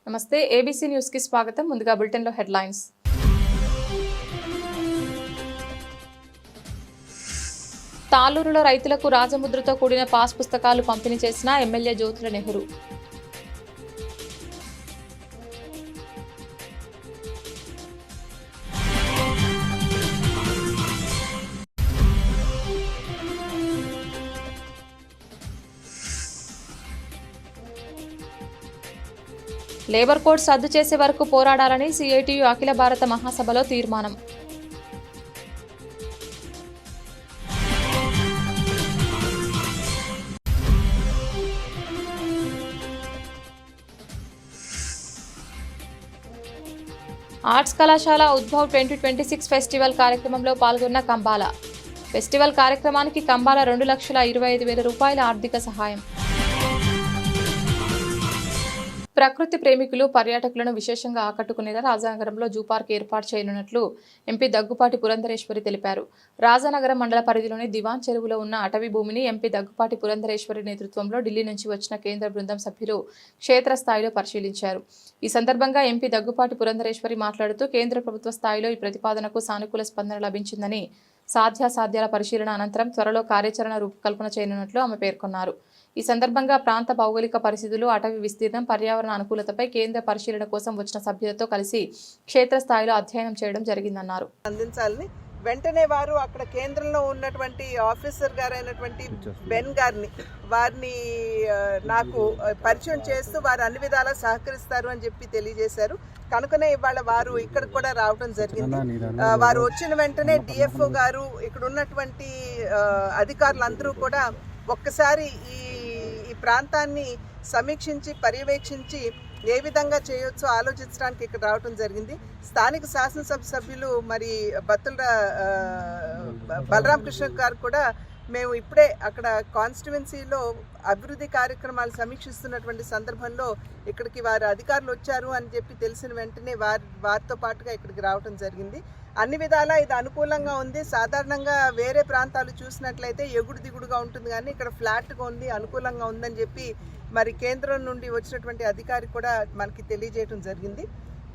నమస్తే ABC news కి స్వాగతం. ముందుగా బులెటిన్ లో హెడ్లైన్స్. తాలూరులో రైతులకు రాజముద్రతో కూడిన పాస్ పుస్తకాలు పంపిణీ చేసిన MLA Jyothula Nehru. Labour code రద్దు చేసే వరకు పోరాడాలని సిఐటియు అఖిల భారత మహాసభలో తీర్మానం. ఆర్ట్స్ కళాశాల ఉద్భవ్ 2026 ఫెస్టివల్ కార్యక్రమంలో పాల్గొన్న కంబాల. ఫెస్టివల్ కార్యక్రమానికి కంబాల 2,25,000 రూపాయల ఆర్థిక సహాయం. ప్రకృతి ప్రేమికులు పర్యాటకులను విశేషంగా ఆకట్టుకునేలా రాజానగరంలో జూ పార్క్ ఏర్పాటు చేయనున్నట్లు ఎంపీ దగ్గుపాటి పురంధరేశ్వరి తెలిపారు. రాజానగరం మండల పరిధిలోని దివాన్ చెరువులో ఉన్న అటవీ భూమిని ఎంపీ దగ్గుపాటి పురంధరేశ్వరి నేతృత్వంలో ఢిల్లీ నుంచి వచ్చిన కేంద్ర బృందం సభ్యులు క్షేత్రస్థాయిలో పరిశీలించారు. ఈ సందర్భంగా ఎంపీ దగ్గుపాటి పురంధరేశ్వరి మాట్లాడుతూ కేంద్ర ప్రభుత్వ స్థాయిలో ఈ ప్రతిపాదనకు సానుకూల స్పందన లభించిందని, సాధ్యాసాధ్యాల పరిశీలన అనంతరం త్వరలో కార్యాచరణ రూపకల్పన చేయనున్నట్లు ఆమె పేర్కొన్నారు. ఈ సందర్భంగా ప్రాంత భౌగోళిక పరిస్థితులు, అటవీ విస్తీర్ణం, పర్యావరణ అనుకూలతపై కేంద్ర పరిశీలన కోసం వచ్చిన సభ్యులతో కలిసి క్షేత్రస్థాయిలో అధ్యయనం చేయడం జరిగిందన్నారు. అందించాలని వెంటనే వారు అక్కడ కేంద్రంలో ఉన్నటువంటి ఆఫీసర్ గారైనటువంటి బెన్ గారిని నాకు పరిచయం చేస్తూ వారు అన్ని విధాలా సహకరిస్తారు అని చెప్పి తెలియజేశారు. కనుకనే ఇవాళ వారు ఇక్కడ కూడా రావడం జరిగింది. వారు వచ్చిన వెంటనే డిఎఫ్ఓ గారు, ఇక్కడ ఉన్నటువంటి అధికారులందరూ కూడా ఒక్కసారి ఈ ప్రాంతాన్ని సమీక్షించి పర్యవేక్షించి ఏ విధంగా చేయొచ్చో ఆలోచించడానికి ఇక్కడ రావడం జరిగింది. స్థానిక శాసనసభ సభ్యులు మరి బత్తుల బలరామకృష్ణ గారు కూడా మేము ఇప్పుడే అక్కడ కాన్స్టిట్యువెన్సీలో అభివృద్ధి కార్యక్రమాలు సమీక్షిస్తున్నటువంటి సందర్భంలో ఇక్కడికి వారు అధికారులు వచ్చారు అని చెప్పి తెలిసిన వెంటనే వారితో పాటుగా ఇక్కడికి రావడం జరిగింది. అన్ని విధాలా ఇది అనుకూలంగా ఉంది. సాధారణంగా వేరే ప్రాంతాలు చూసినట్లయితే ఎగుడు దిగుడుగా ఉంటుంది, కానీ ఇక్కడ ఫ్లాట్గా ఉంది, అనుకూలంగా ఉందని చెప్పి మరి కేంద్రం నుండి వచ్చినటువంటి అధికారి కూడా మనకి తెలియజేయడం జరిగింది.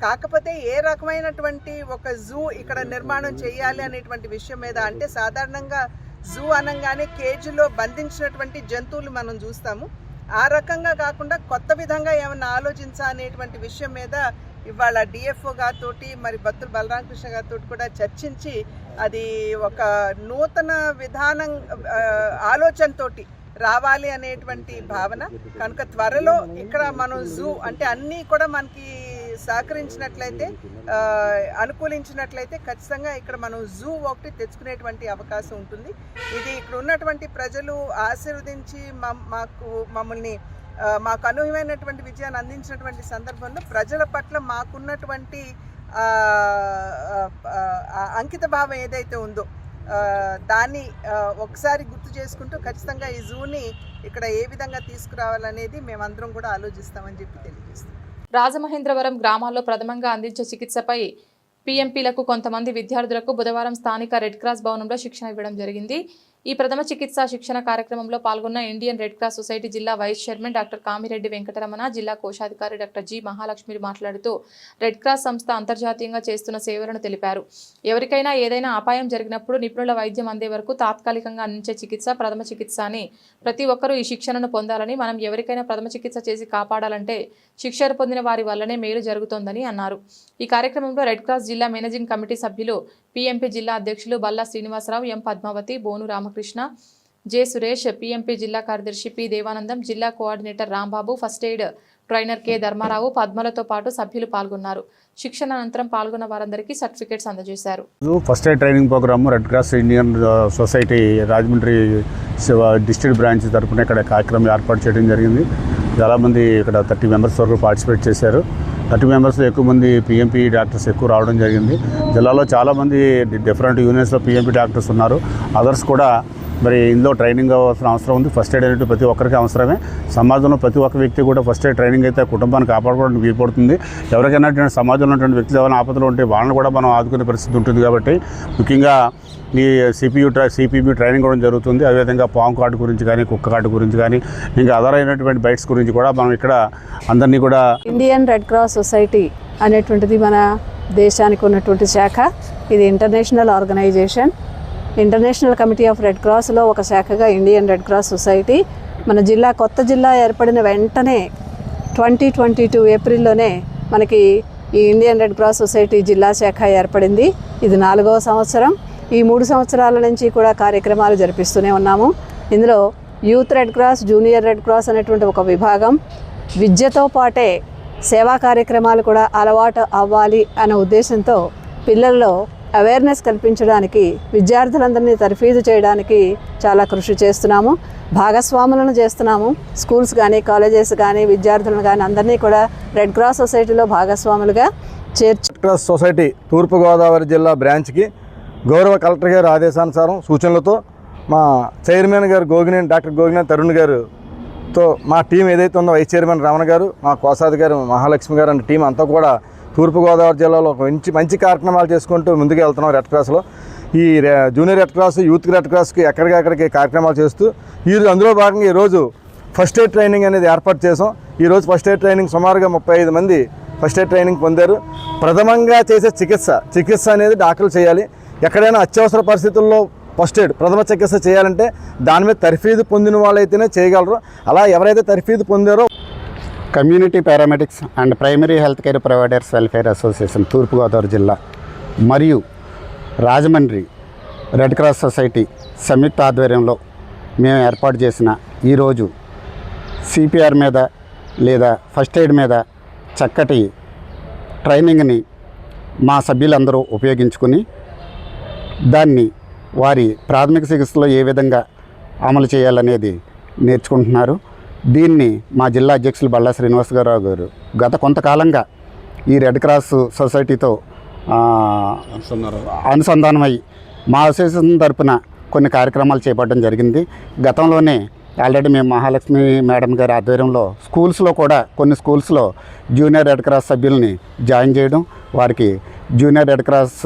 కాకపోతే ఏ రకమైనటువంటి ఒక జూ ఇక్కడ నిర్మాణం చేయాలి అనేటువంటి విషయం మీద, అంటే సాధారణంగా జూ అనగానే కేజీలో బంధించినటువంటి జంతువులు మనం చూస్తాము. ఆ రకంగా కాకుండా కొత్త విధంగా ఏమైనా ఆలోచించా అనేటువంటి విషయం మీద ఇవాళ డిఎఫ్ఓ గారితో మరి బత్తుల బలరామకృష్ణ గారితో కూడా చర్చించి అది ఒక నూతన విధానం ఆలోచనతోటి రావాలి అనేటువంటి భావన. కనుక త్వరలో ఇక్కడ మనం జూ అంటే అన్నీ కూడా మనకి సహకరించినట్లయితే, అనుకూలించినట్లయితే ఖచ్చితంగా ఇక్కడ మనం జూ ఒకటి తెచ్చుకునేటువంటి అవకాశం ఉంటుంది. ఇది ఇక్కడ ఉన్నటువంటి ప్రజలు ఆశీర్వదించి మమ్మల్ని మాకు అనూహ్యమైనటువంటి విజయాన్ని అందించినటువంటి సందర్భంలో ప్రజల పట్ల మాకున్నటువంటి అంకిత భావం ఏదైతే ఉందో దాన్ని ఒకసారి గుర్తు చేసుకుంటూ ఖచ్చితంగా ఈ జూని ఇక్కడ ఏ విధంగా తీసుకురావాలనేది మేమందరం కూడా ఆలోచిస్తామని చెప్పి తెలియజేస్తాం. రాజమహేంద్రవరం గ్రామాల్లో ప్రథమంగా అందించే చికిత్సపై పీఎంపీలకు కొంతమంది విద్యార్థులకు బుధవారం స్థానిక రెడ్ క్రాస్ భవనంలో శిక్షణ ఇవ్వడం జరిగింది. ఈ ప్రథమ చికిత్సా శిక్షణ కార్యక్రమంలో పాల్గొన్న ఇండియన్ రెడ్ క్రాస్ సొసైటీ జిల్లా vice chairman doctor Kamireddy Venkataramana, జిల్లా కోశాధికారి డాక్టర్ జి మహాలక్ష్మి మాట్లాడుతూ రెడ్ క్రాస్ సంస్థ అంతర్జాతీయంగా చేస్తున్న సేవలను తెలిపారు. ఎవరికైనా ఏదైనా అపాయం జరిగినప్పుడు నిపుణుల వైద్యం అందే వరకు తాత్కాలికంగా అందించే చికిత్స ప్రథమ చికిత్స అని ప్రతి ఒక్కరూ ఈ శిక్షణను పొందాలని, మనం ఎవరికైనా ప్రథమ చికిత్స చేసి కాపాడాలంటే శిక్షణ పొందిన వారి వల్లనే మేలు జరుగుతోందని అన్నారు. ఈ కార్యక్రమంలో రెడ్ క్రాస్ జిల్లా మేనేజింగ్ కమిటీ సభ్యులు, పీఎంపీ జిల్లా అధ్యక్షులు బల్లా శ్రీనివాసరావు, ఎం పద్మావతి, బోను రామకృష్ణ, జె సురేష్, పీఎంపీ జిల్లా కార్యదర్శి పి దేవానందం, జిల్లా coordinator Rambabu, first aid trainer K Dharmarao, పద్మలతో పాటు సభ్యులు పాల్గొన్నారు. శిక్షణ అనంతరం పాల్గొన్న వారందరికీ సర్టిఫికేట్స్ అందజేశారు. First aid training programme red cross Indian society Rajahmundry district branch తరఫున ఇక్కడ కార్యక్రమం ఏర్పాటు చేయడం జరిగింది. చాలామంది ఇక్కడ 30 మెంబర్స్ వరకు పార్టిసిపేట్ చేశారు. 30 మెంబర్స్లో ఎక్కువ మంది పీఎంపీ డాక్టర్స్ ఎక్కువ రావడం జరిగింది. జిల్లాలో చాలామంది డిఫరెంట్ యూనియన్స్లో పీఎంపీ డాక్టర్స్ ఉన్నారు. అదర్స్ కూడా మరి ఇందులో ట్రైనింగ్ అవ్వాల్సిన అవసరం ఉంది. ఫస్ట్ ఎయిడ్ అనేది ప్రతి ఒక్కరికి అవసరమే. సమాజంలో ప్రతి ఒక్క వ్యక్తి కూడా ఫస్ట్ ఎయిడ్ ట్రైనింగ్ అయితే కుటుంబాన్ని కాపాడుకోవడానికి వీలుపడుతుంది. ఎవరికైనా సమాజంలో ఉన్నటువంటి వ్యక్తులు ఏమైనా ఆపదలు ఉంటే వాళ్ళని కూడా మనం ఆదుకునే పరిస్థితి ఉంటుంది. కాబట్టి ముఖ్యంగా ఈ సిపిబి ట్రైనింగ్ కూడా జరుగుతుంది. అదేవిధంగా పాము కార్డు గురించి కానీ, కుక్క కార్డు గురించి కానీ, ఇంకా అదర్ అయినటువంటి బైట్స్ గురించి కూడా మనం ఇక్కడ అందరినీ కూడా ఇండియన్ రెడ్ క్రాస్ సొసైటీ అనేటువంటిది మన దేశానికి ఉన్నటువంటి శాఖ. ఇది international organisation. International committee of red క్రాస్లో ఒక శాఖగా ఇండియన్ రెడ్ క్రాస్ సొసైటీ మన కొత్త జిల్లా ఏర్పడిన వెంటనే 2022 ఏప్రిల్లోనే మనకి ఈ ఇండియన్ రెడ్ క్రాస్ సొసైటీ జిల్లా శాఖ ఏర్పడింది. ఇది 4వ సంవత్సరం. ఈ 3 సంవత్సరాల నుంచి కూడా కార్యక్రమాలు జరిపిస్తూనే ఉన్నాము. ఇందులో youth red cross, junior red cross అనేటువంటి ఒక విభాగం, విద్యతో పాటే సేవా కార్యక్రమాలు కూడా అలవాటు అవ్వాలి అనే ఉద్దేశంతో పిల్లల్లో అవేర్నెస్ కల్పించడానికి, విద్యార్థులందరినీ తర్ఫీదు చేయడానికి చాలా కృషి చేస్తున్నాము. భాగస్వాములను చేస్తున్నాము. స్కూల్స్ కానీ, కాలేజెస్ కానీ, విద్యార్థులను కానీ అందరినీ కూడా రెడ్ క్రాస్ సొసైటీలో భాగస్వాములుగా రెడ్ క్రాస్ సొసైటీ తూర్పుగోదావరి జిల్లా బ్రాంచ్కి గౌరవ కలెక్టర్ గారి ఆదేశానుసారం సూచనలతో మా చైర్మన్ గారు డాక్టర్ గోగినేని తరుణ్ గారుతో మా టీం ఏదైతే ఉందో వైస్ చైర్మన్ రమణ గారు, మా కోశాధికారి మహాలక్ష్మి గారు అనే టీం అంతా కూడా తూర్పుగోదావరి జిల్లాలో ఒక మంచి కార్యక్రమాలు చేసుకుంటూ ముందుకు వెళ్తున్నాం. రెడ్ క్రాస్లో ఈ junior red cross, youth red క్రాస్కి ఎక్కడికక్కడికి కార్యక్రమాలు చేస్తూ అందులో భాగంగా ఈరోజు ఫస్ట్ ఎయిడ్ ట్రైనింగ్ అనేది ఏర్పాటు చేసాం. ఈరోజు ఫస్ట్ ఎయిడ్ ట్రైనింగ్ సుమారుగా 35 మంది ఫస్ట్ ఎయిడ్ ట్రైనింగ్ పొందారు. ప్రథమంగా చేసే చికిత్స అనేది డాక్టర్లు చేయాలి. ఎక్కడైనా అత్యవసర పరిస్థితుల్లో ఫస్ట్ ఎయిడ్ ప్రథమ చికిత్స చేయాలంటే దాని మీద తర్ఫీదు పొందిన వాళ్ళైతేనే చేయగలరు. అలా ఎవరైతే తర్ఫీదు పొందారో community paramedics and primary health care providers welfare association Thurpu Godavari జిల్లా మరియు రాజమండ్రి రెడ్ క్రాస్ సొసైటీ సంయుక్త ఆధ్వర్యంలో మేము ఏర్పాటు చేసిన ఈరోజు సిపిఆర్ మీద లేదా ఫస్ట్ ఎయిడ్ మీద చక్కటి ట్రైనింగ్ని మా సభ్యులందరూ ఉపయోగించుకుని దాన్ని వారి ప్రాథమిక చికిత్సలో ఏ విధంగా అమలు చేయాలనేది నేర్చుకుంటున్నారు. దీన్ని మా జిల్లా అధ్యక్షులు బల్లా శ్రీనివాసరావు గారు గత కొంతకాలంగా ఈ రెడ్ క్రాస్ సొసైటీతో అనుసంధానమై మా అసోసియేషన్ తరపున కొన్ని కార్యక్రమాలు చేపట్టడం జరిగింది. గతంలోనే ఆల్రెడీ మేము మహాలక్ష్మి మేడం గారి ఆధ్వర్యంలో స్కూల్స్లో కూడా కొన్ని స్కూల్స్లో జూనియర్ రెడ్ క్రాస్ సభ్యుల్ని జాయిన్ చేయడం, వారికి జూనియర్ రెడ్ క్రాస్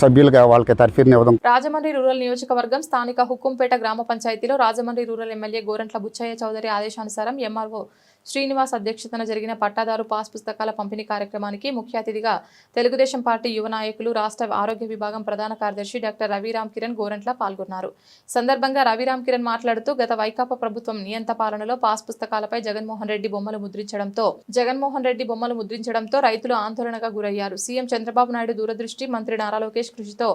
సభ్యులుగా వాళ్ళకి తర్ఫీదుని ఇవ్వడం. రాజమండ్రి రూరల్ నియోజకవర్గం స్థానిక హుక్కుంపేట గ్రామ పంచాయతీలో రాజమండ్రి రూరల్ ఎమ్మెల్యే గోరంట్ల బుచ్చయ్య చౌదరి ఆదేశానుసారం ఎంఆర్ఓ శ్రీనివాస్ అధ్యక్షతన జరిగిన పట్టాదారు పాస్ పుస్తకాల పంపిణీ కార్యక్రమానికి ముఖ్య అతిథిగా తెలుగుదేశం పార్టీ యువ నాయకులు, రాష్ట్ర ఆరోగ్య విభాగం ప్రధాన కార్యదర్శి డాక్టర్ రవిరామ్ కిరణ్ గోరంట్ల పాల్గొన్నారు. సందర్భంగా రవిరామ్ కిరణ్ మాట్లాడుతూ గత వైకాపా ప్రభుత్వం నియంత పాలనలో పాస్ పుస్తకాలపై జగన్మోహన్ రెడ్డి బొమ్మలు ముద్రించడంతో రైతులు ఆందోళనగా గురయ్యారు. సీఎం చంద్రబాబు నాయుడు దూరదృష్టి, మంత్రి నారా లోకేష్ కృషితో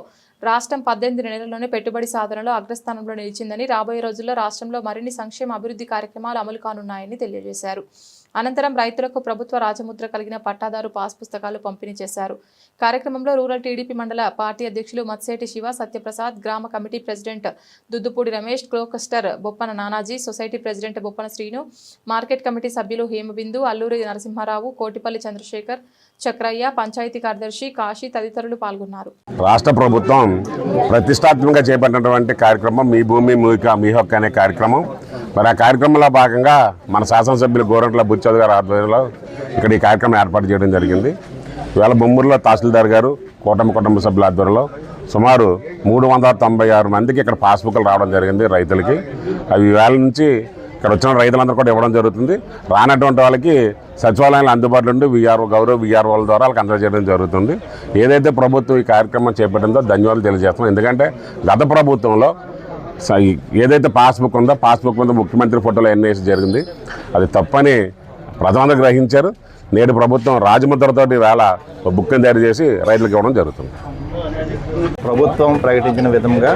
రాష్ట్రం 18 నెలల్లోనే పెట్టుబడి సాధనలో అగ్రస్థానంలో నిలిచిందని, రాబోయే రోజుల్లో రాష్ట్రంలో మరిన్ని సంక్షేమ అభివృద్ధి కార్యక్రమాలు అమలు కానున్నాయని తెలియజేశారు. అనంతరం రైతులకు ప్రభుత్వ రాజముద్ర కలిగిన పట్టాదారు పాస్ పుస్తకాలు పంపిణీ చేశారు. కార్యక్రమంలో రూరల్ టీడీపీ మండల పార్టీ అధ్యక్షులు మత్సేటి శివ, సత్యప్రసాద్, గ్రామ కమిటీ ప్రెసిడెంట్ దుద్దుపూడి రమేష్, క్లోకస్టర్ Boppana Nanaji, society president Boppana Srinu, market committee సభ్యులు హేమబిందు, అల్లూరి నరసింహారావు, కోటిపల్లి చంద్రశేఖర్, చక్రయ్య, పంచాయతీ కార్యదర్శి కాశీ తదితరులు పాల్గొన్నారు. రాష్ట్ర ప్రభుత్వం ప్రతిష్టాత్మకంగా చేపట్టినటువంటి కార్యక్రమం మీ భూమి మీ హక్కు అనే కార్యక్రమం. మరి ఆ కార్యక్రమంలో భాగంగా మన శాసనసభ్యులు గోరంట్ల బుచ్చయ్య గారి ఆధ్వర్యంలో ఇక్కడ ఈ కార్యక్రమం ఏర్పాటు చేయడం జరిగింది. ఇవాళ బొమ్మూరులో తహసీల్దార్ గారు, కుటుంబ సభ్యుల ఆధ్వర్యంలో సుమారు 396 మందికి ఇక్కడ పాస్బుక్లు రావడం జరిగింది రైతులకి. అవి వేళ నుంచి ఇక్కడ వచ్చిన రైతులందరూ కూడా ఇవ్వడం జరుగుతుంది. రానటువంటి వాళ్ళకి సచివాలయాలు అందుబాటులో ఉండి విఆర్ఓల ద్వారా వాళ్ళకి అందజేయడం జరుగుతుంది. ఏదైతే ప్రభుత్వం ఈ కార్యక్రమం చేపట్టిందో ధన్యవాదాలు తెలియజేస్తున్నాం. ఎందుకంటే గత ప్రభుత్వంలో ఏదైతే పాస్బుక్ ఉందో పాస్బుక్ మీద ముఖ్యమంత్రి ఫోటోలో ఎన్నేసి జరిగింది. అది తప్పని ప్రధానంగా గ్రహించారు. నేడు ప్రభుత్వం రాజముద్రతోటి వేళ బుక్ని తయారు చేసి రైతులకు ఇవ్వడం జరుగుతుంది. ప్రభుత్వం ప్రకటించిన విధంగా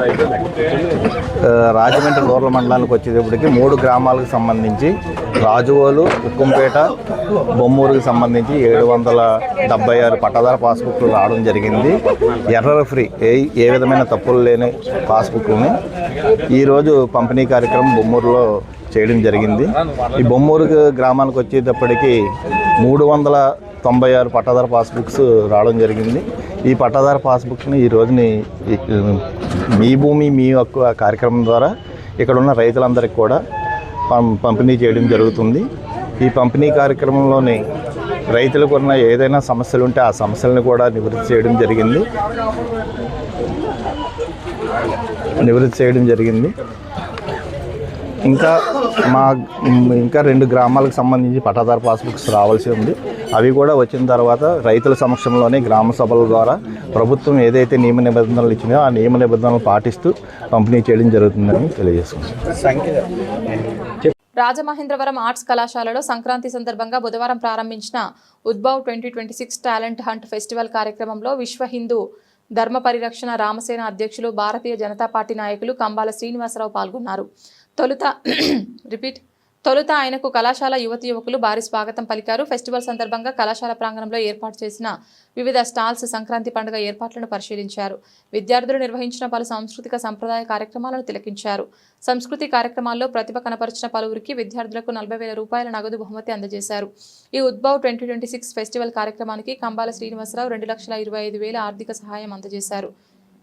రాజమండ్రి రూరల్ మండలానికి వచ్చేటప్పటికి 3 గ్రామాలకు సంబంధించి రాజువోలు, ఉక్కుంపేట, బొమ్మూరుకి సంబంధించి 776 పట్టాదార పాస్బుక్లు రావడం జరిగింది. ఎర్రర్ ఫ్రీ ఏ విధమైన తప్పులు లేని పాస్బుక్లని ఈరోజు పంపిణీ కార్యక్రమం బొమ్మూరులో చేయడం జరిగింది. ఈ బొమ్మూరు గ్రామానికి వచ్చేటప్పటికి 396 పట్టాదార పాస్బుక్స్ రావడం జరిగింది. ఈ పట్టాదార పాస్బుక్ని ఈ రోజుని మీ భూమి మీ హక్కు కార్యక్రమం ద్వారా ఇక్కడ ఉన్న రైతులందరికీ కూడా పంపిణీ చేయడం జరుగుతుంది. ఈ పంపిణీ కార్యక్రమంలోని రైతులకు ఉన్న ఏదైనా సమస్యలు ఉంటే ఆ సమస్యలను కూడా నివృత్తి చేయడం జరిగింది. ఇంకా 2 గ్రామాలకు సంబంధించి పట్టాదారు పాస్బుక్స్ రావాల్సి ఉంది. అవి కూడా వచ్చిన తర్వాత రైతుల సమక్షంలోనే గ్రామ సభల ద్వారా ప్రభుత్వం ఏదైతే నియమ నిబంధనలు ఇచ్చిందో ఆ నియమ నిబంధనలు పాటిస్తూ పంపిణీ చేయడం జరుగుతుందని తెలియజేసుకుంటున్నాం. రాజమహేంద్రవరం ఆర్ట్స్ కళాశాలలో సంక్రాంతి సందర్భంగా బుధవారం ప్రారంభించిన ఉద్భవ్ 2026 టాలెంట్ హంట్ ఫెస్టివల్ కార్యక్రమంలో విశ్వ హిందూ ధర్మ పరిరక్షణ రామసేన అధ్యక్షులు భారతీయ జనతా పార్టీ నాయకులు కంబాల శ్రీనివాసరావు పాల్గొన్నారు. తొలుత ఆయనకు కళాశాల యువతి యువకులు భారీ స్వాగతం పలికారు. ఫెస్టివల్ సందర్భంగా కళాశాల ప్రాంగణంలో ఏర్పాటు చేసిన వివిధ స్టాల్స్ సంక్రాంతి పండుగ ఏర్పాట్లను పరిశీలించారు. విద్యార్థులు నిర్వహించిన పలు సాంస్కృతిక సంప్రదాయ కార్యక్రమాలను తిలకించారు. సంస్కృతి కార్యక్రమాల్లో ప్రతిభ కనపరిచిన పలువురికి విద్యార్థులకు 40,000 రూపాయల నగదు బహుమతి అందజేశారు. ఈ ఉద్భవ్ 2026 ఫెస్టివల్ కార్యక్రమానికి కంబాల శ్రీనివాసరావు 2,25,000 ఆర్థిక సహాయం అందజేశారు.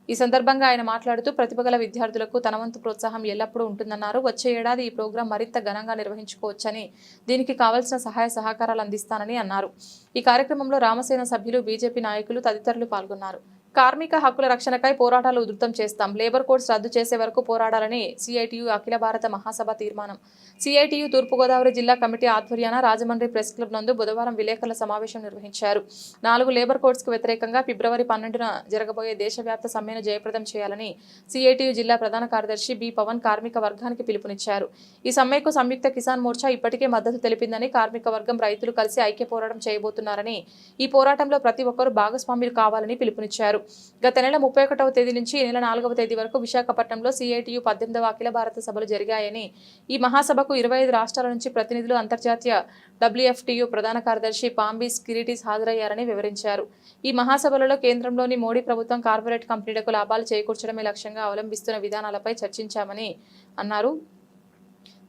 ఈ సందర్భంగా ఆయన మాట్లాడుతూ ప్రతిభగల విద్యార్థులకు తన వంతు ప్రోత్సాహం ఎల్లప్పుడూ ఉంటుందన్నారు. వచ్చే ఏడాది ఈ ప్రోగ్రాం మరింత ఘనంగా నిర్వహించుకోవచ్చని, దీనికి కావాల్సిన సహాయ సహకారాలు అందిస్తానని అన్నారు. ఈ కార్యక్రమంలో రామసేన సభ్యులు, బీజేపీ నాయకులు తదితరులు పాల్గొన్నారు. కార్మిక హక్కుల రక్షణకై పోరాటాలు ఉధృతం చేస్తాం, లేబర్ కోడ్స్ రద్దు చేసే వరకు పోరాడాలని సిఐటియు అఖిల భారత మహాసభ తీర్మానం. సిఐటియు తూర్పుగోదావరి జిల్లా కమిటీ ఆధ్వర్యాన రాజమండ్రి ప్రెస్ క్లబ్ నందు బుధవారం విలేకరుల సమావేశం నిర్వహించారు. 4 లేబర్ కోడ్స్కు వ్యతిరేకంగా ఫిబ్రవరి 12న జరగబోయే దేశవ్యాప్త సమ్మెను జయప్రదం చేయాలని సిఐటియు జిల్లా ప్రధాన కార్యదర్శి బి పవన్ కార్మిక వర్గానికి పిలుపునిచ్చారు. ఈ సమ్మెకు సంయుక్త కిసాన్ మోర్చా ఇప్పటికే మద్దతు తెలిపిందని, కార్మిక వర్గం, రైతులు కలిసి ఐక్య పోరాటం చేయబోతున్నారని, ఈ పోరాటంలో ప్రతి ఒక్కరూ భాగస్వాములు కావాలని పిలుపునిచ్చారు. గత నెల 31వ తేదీ నుంచి ఈ నెల 4వ తేదీ వరకు విశాఖపట్నంలో సిఐటియు 18వ అఖిల భారత సభలు జరిగాయని, ఈ మహాసభకు 25 రాష్ట్రాల నుంచి ప్రతినిధులు, అంతర్జాతీయ WFTU ప్రధాన కార్యదర్శి పాంబీ స్కిరిటీస్ హాజరయ్యారని వివరించారు. ఈ మహాసభలలో కేంద్రంలోని మోడీ ప్రభుత్వం కార్పొరేట్ కంపెనీలకు లాభాలు చేకూర్చడమే లక్ష్యంగా అవలంబిస్తున్న విధానాలపై చర్చించామని అన్నారు.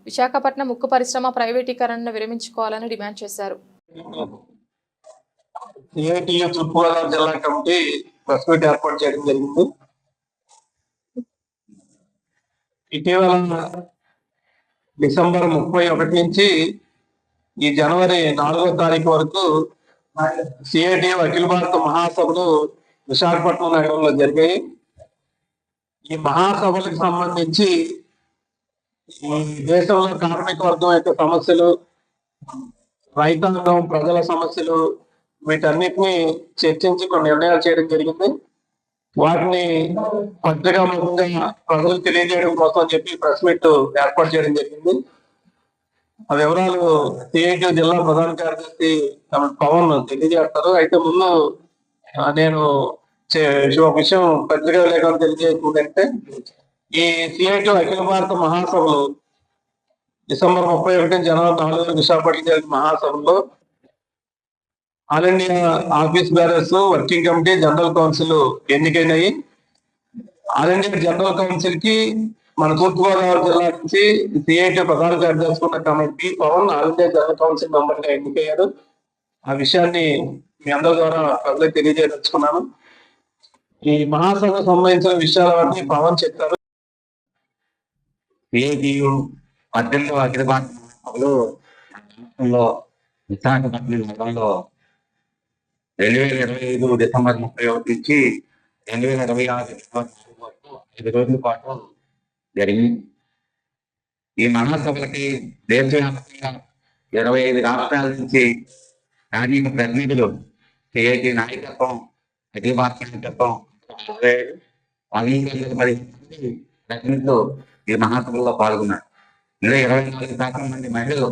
విశాఖపట్నం ఉక్కు పరిశ్రమ ప్రైవేటీకరణను విరమించుకోవాలని డిమాండ్ చేశారు. సిఐటియు తూర్పుగోదావరి జిల్లా కమిటీ ప్రెస్ మీట్ ఏర్పాటు చేయడం జరిగింది. ఇటీవల డిసెంబర్ 31 నుంచి ఈ జనవరి 4వ తారీఖు వరకు సిఐటియు అఖిల భారత మహాసభలు విశాఖపట్నం నగరంలో జరిగాయి. ఈ మహాసభలకు సంబంధించి ఈ దేశంలో కార్మిక వర్గం యొక్క సమస్యలు, రైతాంగం, ప్రజల సమస్యలు, వీటన్నిటిని చర్చించి కొన్ని నిర్ణయాలు చేయడం జరిగింది. వాటిని పత్రికాముఖంగా ప్రజలకు తెలియజేయడం కోసం చెప్పి ప్రెస్ మీట్ ఏర్పాటు చేయడం జరిగింది. ఆ వివరాలు సిఐటియు జిల్లా ప్రధాన కార్యదర్శి పవన్ తెలియజేస్తారు. అయితే ముందు నేను ఒక విషయం పత్రికా లేఖలు తెలియజేసుకుంటే, ఈ సిఐటియు అఖిల భారత మహాసభలు డిసెంబర్ 31 జనవరి 4 విశాఖపట్నం జరిగిన మహాసభలో all India office bearers, working committee, general council ఎన్నికైనాయి. ఆల్ ఇండియా జనరల్ కౌన్సిల్ కి మన తూర్పుగోదావరి జిల్లా నుంచి సిఐటియు ప్రధాన కార్యదర్శి ఉన్న committee Pavan all India general council member గా ఎన్నికయ్యారు. ఆ విషయాన్ని మీ అందరి ద్వారా ప్రజలకు తెలియజేయదలుచుకున్నాను. ఈ మహాసభకు సంబంధించిన విషయాలన్నీ పవన్ చెప్తారు. సిఐటియు 18వ అఖిల భారత సభలు విశాఖపట్నం నగరంలో 2025 డిసెంబర్ 31 నుంచి 2026 డిసెంబర్ 4 వరకు 5 రోజుల పాటు జరిగింది. ఈ మహాసభలకి దేశవ్యాప్తంగా 25 రాష్ట్రాల నుంచి కార్మిక ప్రతినిధులు, సిఐటి నాయకత్వం, అఖిల భారత నాయకత్వం 110 ప్రతినిధులు ఈ మహాసభల్లో పాల్గొన్నారు. ఇందులో 24% మంది మహిళలు,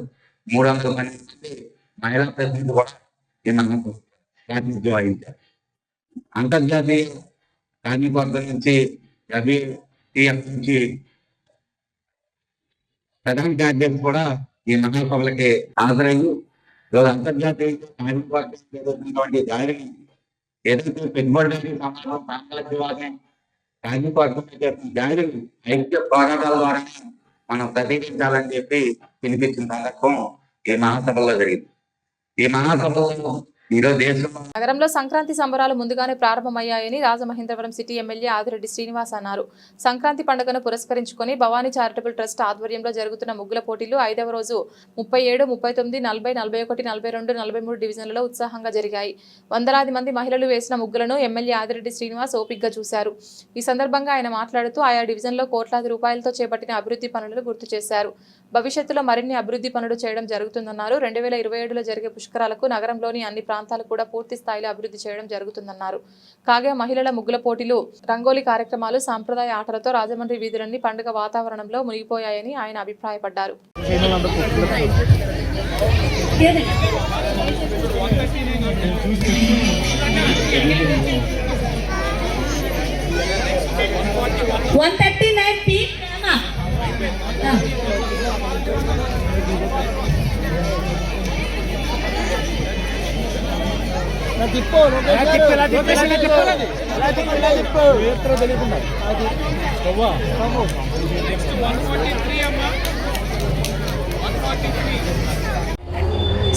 300 మంది మహిళా ప్రతినిధులు కూడా ఈ మహాసభ ప్రాతినిధ్యం వహించారు. అంతర్జాతీయ కార్మిక వర్గం నుంచి, WTF నుంచి ప్రధాన కార్యదర్శి కూడా ఈ మహాసభలకి హాజరయ్యి ఈరోజు అంతర్జాతీయ కార్మిక వర్గం జరుగుతున్నటువంటి దారిని ఏదైతే పెట్టుబడి సమాజం, సామ్రాజ్యవాదం, కార్మిక వర్గం దారిని ఐక్య పోరాటాల ద్వారా మనం ప్రతినిధించాలని చెప్పి పిలిపించిన సందర్భం ఈ మహాసభలో జరిగింది. ఈ మహాసభలో ఈరోజు దేశంలో నగరంలో సంక్రాంతి సంబరాలు ముందుగానే ప్రారంభమయ్యాయని రాజమహేంద్రవరం సిటీ ఎమ్మెల్యే ఆదిరెడ్డి శ్రీనివాస్ అన్నారు. సంక్రాంతి పండుగను పురస్కరించుకొని భవానీ చారిటబుల్ ట్రస్ట్ ఆధ్వర్యంలో జరుగుతున్న ముగ్గుల పోటీలు 5వ రోజు 37, 39, 40, 41, 42, 43 డివిజన్లలో ఉత్సాహంగా జరిగాయి. వందలాది మంది మహిళలు వేసిన ముగ్గులను ఎమ్మెల్యే ఆదిరెడ్డి శ్రీనివాస్ ఓపికగా చూశారు. ఈ సందర్భంగా ఆయన మాట్లాడుతూ ఆయా డివిజన్లో కోట్లాది రూపాయలతో చేపట్టిన అభివృద్ధి పనులను గుర్తు చేశారు. భవిష్యత్తులో మరిన్ని అభివృద్ధి పనులు చేయడం జరుగుతుందన్నారు. 2027లో జరిగే పుష్కరాలకు నగరంలోని అన్ని ప్రాంతాలు కూడా పూర్తి స్థాయిలో అభివృద్ధి చేయడం జరుగుతుందన్నారు. కాగా మహిళల ముగ్గుల పోటీలు, రంగోలీ కార్యక్రమాలు, సాంప్రదాయ ఆటలతో రాజమండ్రి వీధులన్నీ పండుగ వాతావరణంలో మునిగిపోయాయని ఆయన అభిప్రాయపడ్డారు.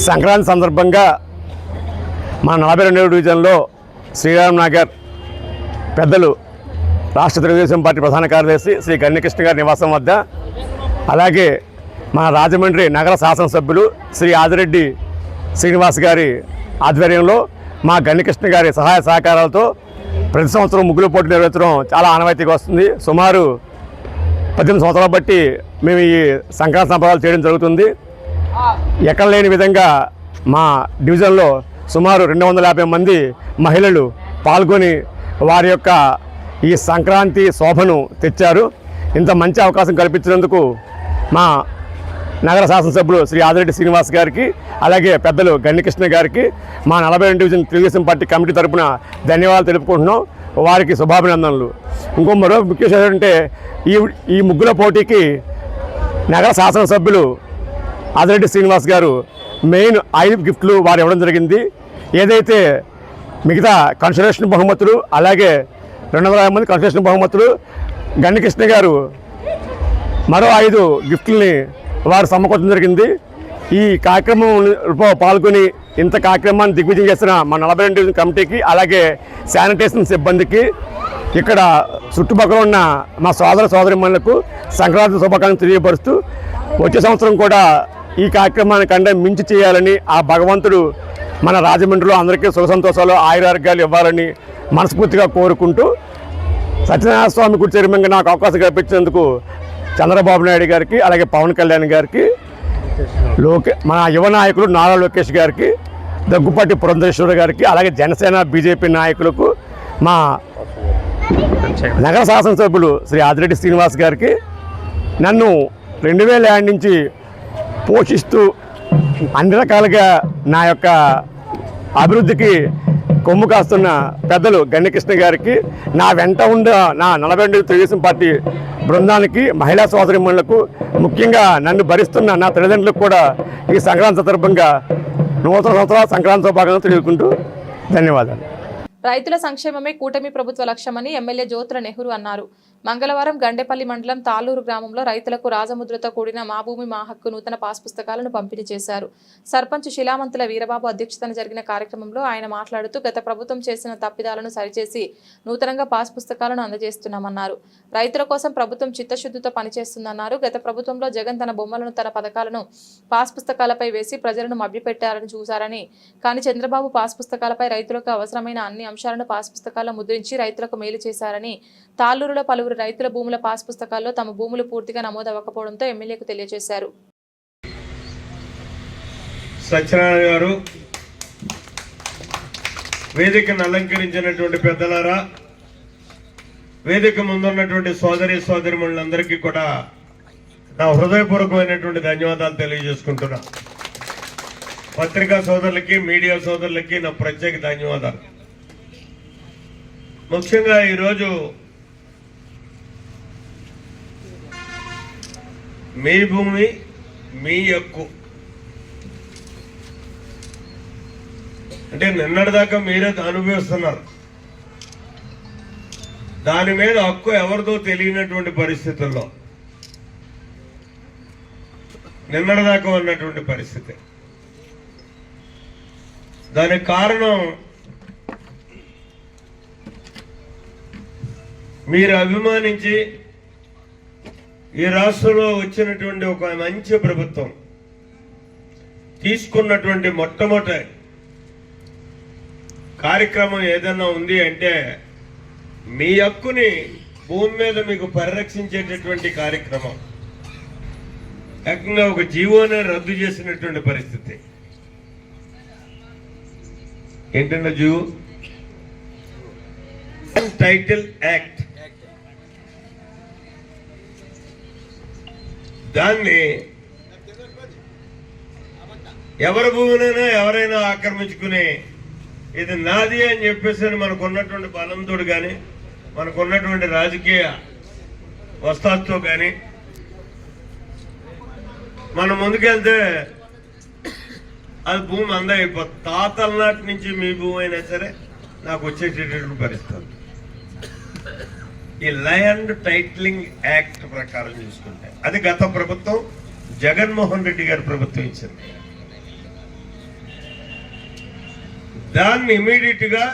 సంక్రాంతి సందర్భంగా మా 42వ డివిజన్లో శ్రీరామ్ నగర్ పెద్దలు రాష్ట్ర తెలుగుదేశం పార్టీ ప్రధాన కార్యదర్శి శ్రీ గణ్యకృష్ణ గారి నివాసం వద్ద, అలాగే మన రాజమండ్రి నగర శాసనసభ్యులు శ్రీ ఆదిరెడ్డి శ్రీనివాస్ గారి ఆధ్వర్యంలో మా గణ్యకృష్ణ గారి సహాయ సహకారాలతో ప్రతి సంవత్సరం ముగ్గుల పోటీ నిర్వహించడం చాలా ఆనవాయితీగా వస్తుంది. సుమారు 18 సంవత్సరాలు బట్టి మేము ఈ సంక్రాంతి సంబరాలు చేయడం జరుగుతుంది. ఎక్కడ లేని విధంగా మా డివిజన్లో సుమారు 250 మంది మహిళలు పాల్గొని వారి యొక్క ఈ సంక్రాంతి శోభను తెచ్చారు. ఇంత మంచి అవకాశం కల్పించినందుకు మా నగర శాసనసభ్యులు శ్రీ ఆదిరెడ్డి శ్రీనివాస్ గారికి, అలాగే పెద్దలు గణ్యకృష్ణ గారికి మా 42 డివిజన్ తెలుగుదేశం పార్టీ కమిటీ తరఫున ధన్యవాదాలు తెలుపుకుంటున్నాం. వారికి శుభాభినందనలు. ఇంకో మరో ముఖ్య విషయం ఏంటంటే ఈ ముగ్గుల పోటీకి నగర శాసనసభ్యులు ఆదిరెడ్డి శ్రీనివాస్ గారు మెయిన్ 5 గిఫ్ట్లు వారు ఇవ్వడం జరిగింది. ఏదైతే మిగతా కన్సలేషన్ బహుమతులు, అలాగే 250 మంది కన్సలేషన్ బహుమతులు, గణ్యకృష్ణ గారు మరో 5 గిఫ్ట్లని వారు సమకూర్చడం జరిగింది. ఈ కార్యక్రమంలో పాల్గొని ఇంత కార్యక్రమాన్ని దిగ్విజయం చేసిన మా 42 డివిజన్ కమిటీకి, అలాగే శానిటేషన్ సిబ్బందికి, ఇక్కడ చుట్టుపక్కల ఉన్న మా సోదర సోదరిమణులకు సంక్రాంతి శుభాకాంక్షలు తెలియపరుస్తూ వచ్చే సంవత్సరం కూడా ఈ కార్యక్రమాన్ని కంటే మించి చేయాలని, ఆ భగవంతుడు మన రాజమండ్రిలో అందరికీ సుఖ సంతోషాలు ఆయురారోగ్యాలు ఇవ్వాలని మనస్ఫూర్తిగా కోరుకుంటూ, సత్యనారాయణ స్వామి గుడి చైర్మన్గా నాకు అవకాశం కల్పించినందుకు చంద్రబాబు నాయుడు గారికి, అలాగే పవన్ కళ్యాణ్ గారికి, మన యువ నాయకులు నారా లోకేష్ గారికి, దగ్గుపాటి పురంధేశ్వర గారికి, అలాగే జనసేన బీజేపీ నాయకులకు, మా నగర శాసనసభ్యులు శ్రీ ఆదిరెడ్డి శ్రీనివాస్ గారికి, నన్ను 2000 నుంచి పోషిస్తూ అన్ని రకాలుగా నా యొక్క అభివృద్ధికి కొమ్ము కాస్తున్న పెద్దలు గణ్యకృష్ణ గారికి, నా వెంట ఉన్న నా 42 తెలుగుదేశం పార్టీ బృందానికి, మహిళా సోదరిమణులకు, ముఖ్యంగా నన్ను భరిస్తున్న నా తల్లిదండ్రులకు కూడా ఈ సంక్రాంతి సందర్భంగా నూతన సంవత్సరాల సంక్రాంతి శుభాకాంక్షలు తెలుపుకుంటూ ధన్యవాదాలు. రైతుల సంక్షేమమే కూటమి ప్రభుత్వ లక్ష్యమని ఎమ్మెల్యే జ్యోతుల నెహ్రూ అన్నారు. మంగళవారం గండేపల్లి మండలం తాళ్ళూరు గ్రామంలో రైతులకు రాజముద్రతో కూడిన మా భూమి మా హక్కు నూతన పాస్ పుస్తకాలను పంపిణీ చేశారు. సర్పంచ్ శిలామంతుల వీరబాబు అధ్యక్షతన జరిగిన కార్యక్రమంలో ఆయన మాట్లాడుతూ గత ప్రభుత్వం చేసిన తప్పిదాలను సరిచేసి నూతనంగా పాస్ పుస్తకాలను అందజేస్తున్నామన్నారు. రైతుల కోసం ప్రభుత్వం చిత్తశుద్ధితో పనిచేస్తుందన్నారు. గత ప్రభుత్వంలో జగన్ తన బొమ్మలను, తన పథకాలను పాస్ పుస్తకాలపై వేసి ప్రజలను మభ్యపెట్టారని చూశారని, కానీ చంద్రబాబు పాస్ పుస్తకాలపై రైతులకు అవసరమైన అన్ని అంశాలను పాస్ పుస్తకాల్లో ముద్రించి రైతులకు మేలు చేశారని, తాళ్ళూరులో పలువురు రైతుల భూముల పాస్ పుస్తకాల్లో తమ భూములు పూర్తిగా నమోదవ్వకపోవడంతో ఎమ్మెల్యేకు తెలియజేశారు. సత్యనారాయణ గారు, వేదికను అలంకరించినటువంటి పెద్దలారా, వేదిక ముందున్నటువంటి సోదరిమణులందరికీ కూడా నా హృదయపూర్వకమైనటువంటి ధన్యవాదాలు తెలియజేసుకుంటున్నా. పత్రికా సోదరులకి, మీడియా సోదరులకి నా ప్రత్యేక ధన్యవాదాలు. ముఖ్యంగా ఈరోజు మీ భూమి మీ హక్కు అంటే నిన్నటిదాకా మీరే అనుభవిస్తున్నారు. దాని మీద హక్కు ఎవరిదో తెలియనటువంటి పరిస్థితుల్లో నిన్నటిదాకా ఉన్నటువంటి పరిస్థితి. దానికి కారణం మీరు అభిమానించి ఈ రాష్ట్రంలో వచ్చినటువంటి ఒక మంచి ప్రభుత్వం తీసుకున్నటువంటి మొట్టమొదటి కార్యక్రమం ఏదన్నా ఉంది అంటే మీ హక్కుని భూమి మీద మీకు పరిరక్షించేటటువంటి కార్యక్రమం. ఏకంగా ఒక జీవోనే రద్దు చేసినటువంటి పరిస్థితి. ఏంటంటే జీవో టైటిల్ యాక్ట్, దాన్ని ఎవరి భూమినైనా ఎవరైనా ఆక్రమించుకుని ఇది నాది అని చెప్పేసి మనకున్నటువంటి బలంతో కానీ మనకున్నటువంటి రాజకీయ వస్తాతో కానీ మనం ముందుకెళ్తే అది భూమి అందా అయిపోతుంది. తాతల నాటి నుంచి మీ భూమి అయినా సరే నాకు వచ్చేటటువంటి పరిస్థితి. ఈ ల్యాండ్ టైటిలింగ్ యాక్ట్ ప్రకారం చూసుకుంటే అది గత ప్రభుత్వం జగన్మోహన్ రెడ్డి గారి ప్రభుత్వం ఇచ్చింది. దాన్ని ఇమీడియట్ గా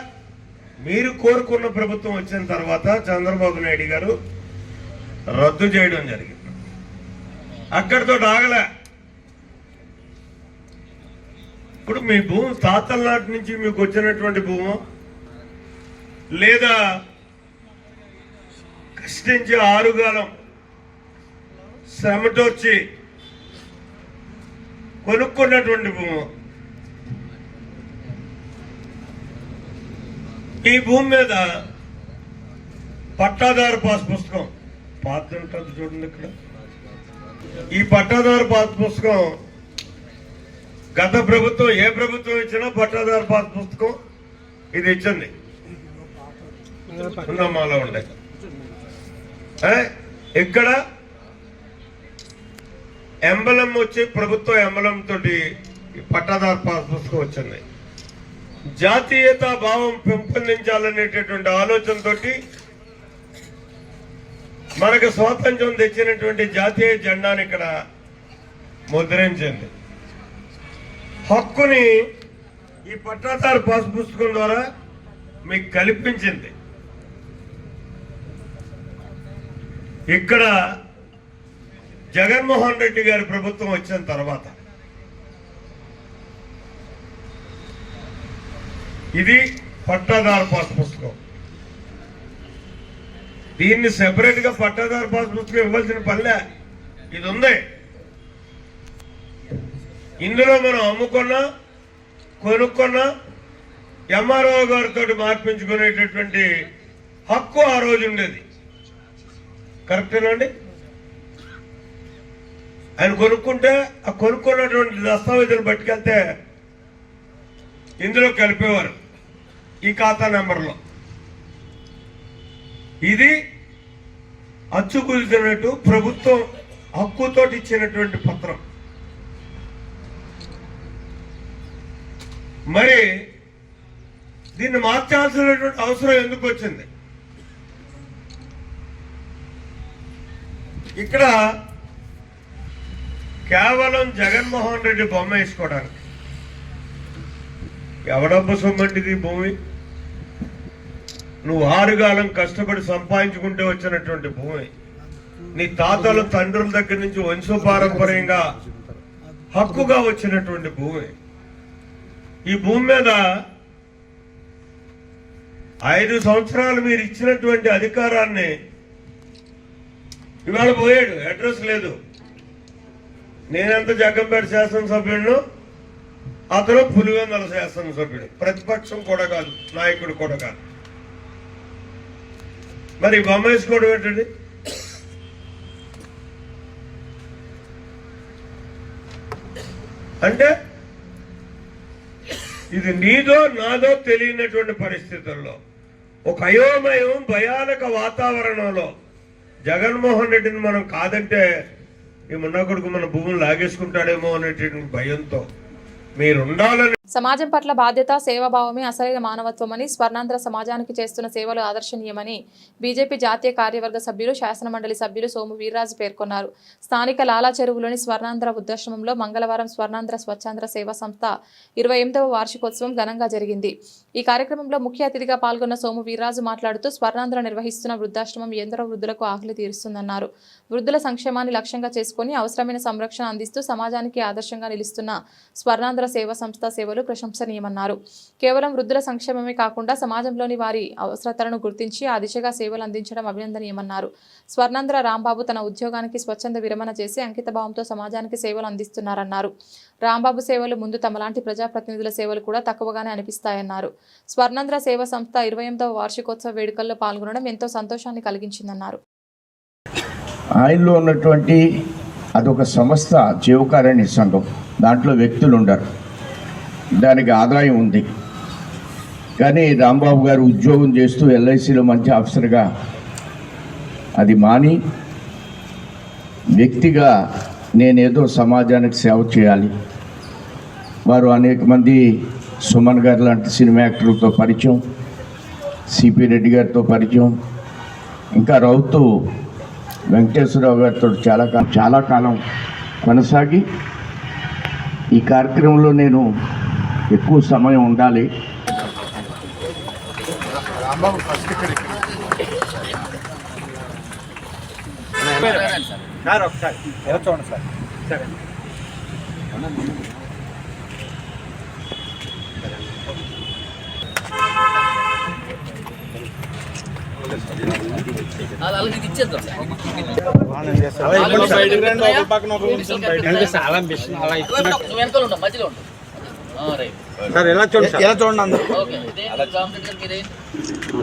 మీరు కోరుకున్న ప్రభుత్వం వచ్చిన తర్వాత చంద్రబాబు నాయుడు గారు రద్దు చేయడం జరిగింది. అక్కడితో ఆగలే. ఇప్పుడు మీ భూమి తాతల నాటి నుంచి మీకు వచ్చినటువంటి భూము లేదా కష్టించి ఆరుగాలం శ్రమతోర్చి కొనుక్కున్నటువంటి భూము, ఈ భూమి మీద పట్టాదారు పాస్ పుస్తకం పాత ఉంటుంది చూడండి. ఇక్కడ ఈ పట్టాదారు పాస్ పుస్తకం గత ప్రభుత్వం ఏ ప్రభుత్వం ఇచ్చినా పట్టాదారు పాస్ పుస్తకం ఇది ఇచ్చింది. ఉన్నమాలో ఉండే ఇక్కడ ఎంబలం వచ్చి ప్రభుత్వ ఎంబలం తోటి పట్టాదారు పాస్ పుస్తకం వచ్చింది. జాతీయతా భావం పెంపొందించాలనేటటువంటి ఆలోచనతో మనకు స్వాతంత్ర్యం తెచ్చినటువంటి జాతీయ జెండాని ఇక్కడ ముద్రించింది. హక్కుని ఈ పట్టాదారు పాస్ పుస్తకం ద్వారా మీకు కల్పించింది. ఇక్కడ జగన్మోహన్ రెడ్డి గారి ప్రభుత్వం వచ్చిన తర్వాత ఇది పట్టాదారు పాస్ పుస్తకం. దీన్ని సెపరేట్ గా పట్టాదారు పాస్ పుస్తకం ఇవ్వాల్సిన పనిలే. ఇది ఉంది. ఇందులో మనం అమ్ముకున్నా కొనుక్కున్నా ఎంఆర్ఓ గారితో మార్పించుకునేటటువంటి హక్కు ఆ రోజు ఉండేది. కరెక్టేనండి? ఆయన కొనుక్కుంటే ఆ కొనుక్కున్నటువంటి దస్తావేజులు పట్టుకెళ్తే ఇందులో కలిపేవారు ఈ ఖాతా నెంబర్లో. ఇది అచ్చు కుదిరినట్టు ప్రభుత్వం హక్కుతో ఇచ్చినటువంటి పత్రం. మరి దీన్ని మార్చాల్సినటువంటి అవసరం ఎందుకు వచ్చింది? ఇక్కడ కేవలం జగన్మోహన్ రెడ్డి బొమ్మ వేసుకోవడానికి. ఎవడబ్బ సొమ్మంటిది భూమి? నువ్వు ఆరుగాలం కష్టపడి సంపాదించుకుంటే వచ్చినటువంటి భూమి, నీ తాతల తండ్రుల దగ్గర నుంచి వంశపారంపర్యంగా హక్కుగా వచ్చినటువంటి భూమి. ఈ భూమి మీద 5 సంవత్సరాలు మీరు ఇచ్చినటువంటి అధికారాన్ని ఇవాళ పోయాడు. అడ్రస్ లేదు. నేనెంత జగ్గంపేట శాసనసభ్యుడు, అతను పులివెందుల శాసనసభ్యుడు. ప్రతిపక్షం కూడా కాదు, నాయకుడు కూడా కాదు. మరి బొమ్మ వేసుకోవడం ఏంటండి? అంటే ఇది నీదో నాదో తెలియనటువంటి పరిస్థితుల్లో ఒక అయోమయం భయానక వాతావరణంలో జగన్మోహన్ రెడ్డిని మనం కాదంటే ఈ మున్నా కొడుకు మన భూములు లాగేసుకుంటాడేమో అనేటువంటి భయంతో మీరు ఉండాలని సమాజం పట్ల బాధ్యత సేవాభావమే అసలైన మానవత్వమని, స్వర్ణాంధ్ర సమాజానికి చేస్తున్న సేవలు ఆదర్శనీయమని బీజేపీ జాతీయ కార్యవర్గ సభ్యులు, శాసనమండలి సభ్యులు సోము వీర్రాజు పేర్కొన్నారు. స్థానిక లాలా చెరువులోని స్వర్ణాంధ్ర వృద్ధాశ్రమంలో మంగళవారం స్వర్ణాంధ్ర స్వచ్ఛాంధ్ర సేవా సంస్థ 28వ వార్షికోత్సవం ఘనంగా జరిగింది. ఈ కార్యక్రమంలో ముఖ్య అతిథిగా పాల్గొన్న సోము వీర్రాజు మాట్లాడుతూ స్వర్ణాంధ్ర నిర్వహిస్తున్న వృద్ధాశ్రమం ఎందరో వృద్ధులకు ఆకలి తీరుస్తుందన్నారు. వృద్ధుల సంక్షేమాన్ని లక్ష్యంగా చేసుకుని అవసరమైన సంరక్షణ అందిస్తూ సమాజానికి ఆదర్శంగా నిలుస్తున్న స్వర్ణాంధ్ర సేవా సంస్థ సేవలు ప్రశంసనీయమన్నారు. కేవలం వృద్ధుల సంక్షేమమే కాకుండా సమాజంలోని వారి అవసరతలను గుర్తించి ఆ దిశగా సేవలు అందించడం అభినందనీయమన్నారు. స్వర్ణాంధ్ర రాంబాబు తన ఉద్యోగానికి స్వచ్ఛంద విరమణ చేసి అంకితభావంతో సమాజానికి సేవలు అందిస్తున్నారన్నారు. రాంబాబు సేవలు ముందు తమలాంటి ప్రజాప్రతినిధుల సేవలు కూడా తక్కువగానే అనిపిస్తాయన్నారు. స్వర్ణాంధ్ర సేవా సంస్థ 28వ వార్షికోత్సవ వేడుకల్లో పాల్గొనడం ఎంతో సంతోషాన్ని కలిగించిందన్నారు. ఆయనలో ఉన్నటువంటి అదొక సంస్థ, జీవకారుణ్య సంఘం. దాంట్లో వ్యక్తులు ఉండరు, దానికి ఆదాయం ఉంది. కానీ రాంబాబు గారు ఉద్యోగం చేస్తూ ఎల్ఐసిలో మంచి ఆఫీసర్గా అది మాని వ్యక్తిగా నేనేదో సమాజానికి సేవ చేయాలి. వారు అనేక మంది సుమన్ గారు లాంటి సినిమా యాక్టర్లతో పరిచయం, సిపి రెడ్డి గారితో పరిచయం, ఇంకా రౌతు వెంకటేశ్వరరావు గారితో చాలా కాలం కొనసాగి ఈ కార్యక్రమంలో నేను ఎక్కువ సమయం ఉండాలి. సార్ ఎలా చూడండి, ఎలా చూడండి అందరూ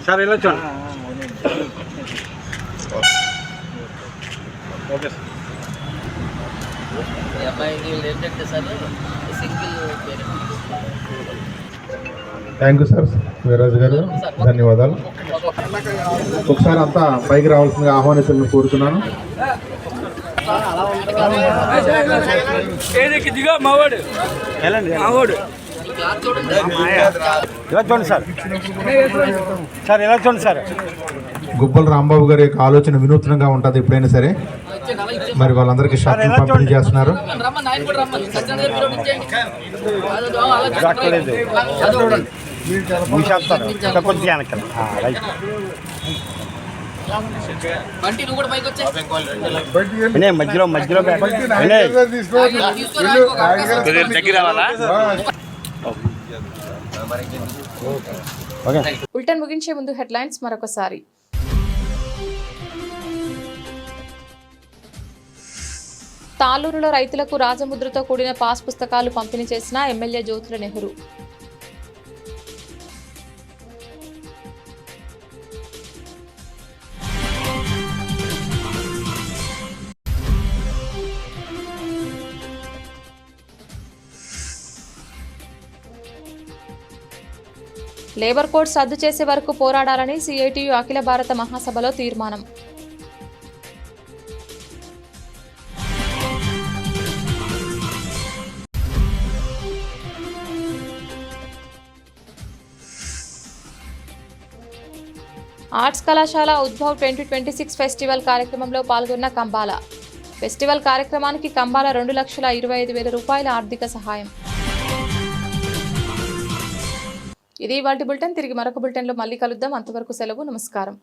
సార్, ఎలా చూడండి. Okay thank you sir Veerraju గారు, ధన్యవాదాలు. ఒకసారి అంతా పైకి రావాల్సిందిగా ఆహ్వానితులను కోరుతున్నాను. గుబ్బల రాంబాబు గారి యొక్క ఆలోచన వినూత్నంగా ఉంటుంది ఎప్పుడైనా సరే. మరి వాళ్ళందరికీ షార్ట్లు పంపిణీ చేస్తున్నారు. మధ్యలో బులెటిన్ ముగించే ముందు హెడ్లైన్స్ మరొకసారి. తాలూరులో రైతులకు రాజముద్రతో కూడిన పాస్ పుస్తకాలు పంపిణీ చేసిన MLA Jyothula Nehru. Labour codes రద్దు చేసే వరకు పోరాడాలని సిఐటియు అఖిల భారత మహాసభలో తీర్మానం. ఆర్ట్స్ కళాశాల ఉద్భవ్ 2026 ఫెస్టివల్ కార్యక్రమంలో పాల్గొన్న కంబాల. ఫెస్టివల్ కార్యక్రమానికి కంబాల 2,25,000 రూపాయల ఆర్థిక సహాయం. ఇది ఇవాల్టి బులెటిన్. తిరిగి మరొక బులెటిన్లో మళ్ళీ కలుద్దాం. అంతవరకు సెలవు. నమస్కారం.